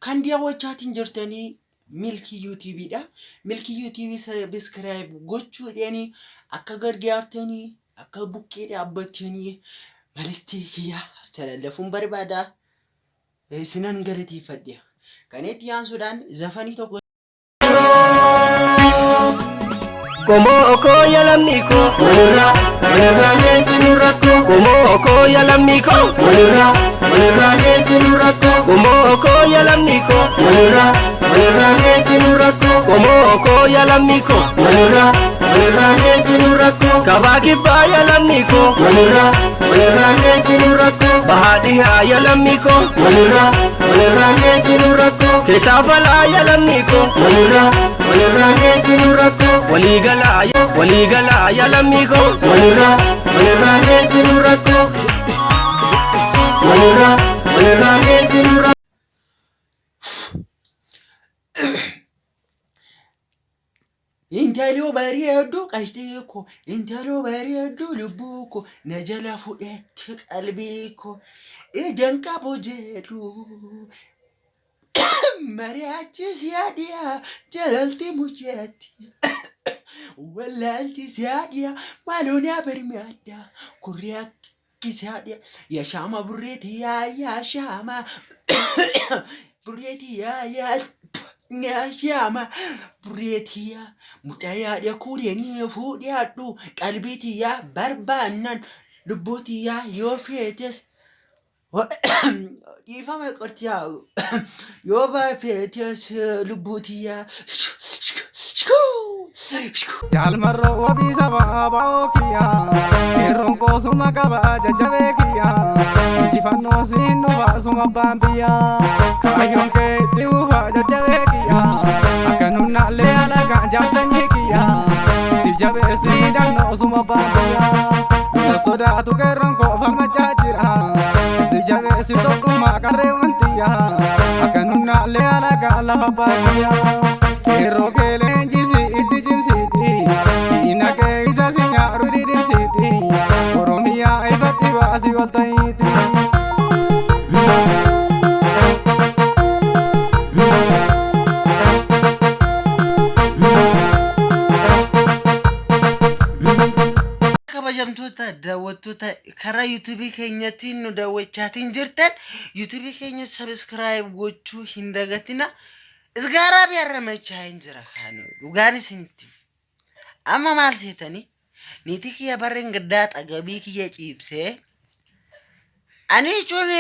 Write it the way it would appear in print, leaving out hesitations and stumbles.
kan daawwachaa jirtanii Milkii YouTube dha. Milkii YouTube subscribe gochuudhaani akka gargaartanii akka bukkee dhaabbatanii malistii kiyya astalallafuun barbaada. Isinan galateeffadha. Kaneetti yaansuudhaan zafanii tokko Como oko ya lamiko, mulira yetinurako. Como oko ya lamiko, mulira yetinurako. Como oko ya lamiko, mulira yetinurako. Como oko ya lamiko, mulira yetinurako. Kabaki ba ya lamiko, mulira yetinurako. Bahadi ya lamiko, mulira yetinurako. Kesafala ya lamiko, mulira yetinurako. Waligala ya lamiko, mulira yetinurako. Mulira yetinurako. Intalo bareedu qashtiiko intalo bareedu lubbuuko najala fudhatti qalbiiko ijaan qabu jedhu mari'achis yaadiyaa jalalti mujeetti walaalchis yaadiyaa maalunaa birmaaddaa kuryaakis yaadiyaa yashaama burreeti yashaama burreeti Nyashama Bretia Mutaya de Kuriani Fudiatu Kalbitia Barbanan Lubutia your fetus if I'm a cortiao your fetus Lubutia Jalmarro wabisa baokia Eronko sumakaba jajavekia Chifano sino suma bambia Kayonke tiufa jajavekia Akanuna leala ganjarsanyikia Tijabe sidano suma bambia Soda tu keronko fama jajira Sijabe sitokuma karewantia Akanuna leala gala bambia Kero kelenjisi iti jimsiti Ina ke isa singaru di dimsiti Oromia ifati basi waltaiti Kabajamtoota daawwattoota karaa YouTube keenyatiin nu daawwachaatiin jirtan YouTube keenya subscribe gochuu hin dagatina. Isgaaraa biarramachaa hin jira kaanu dhugaan isinitti amma maal seetanii niitii kiyya barreen gaddaa xagabii kiyya ciibsee ani jechuun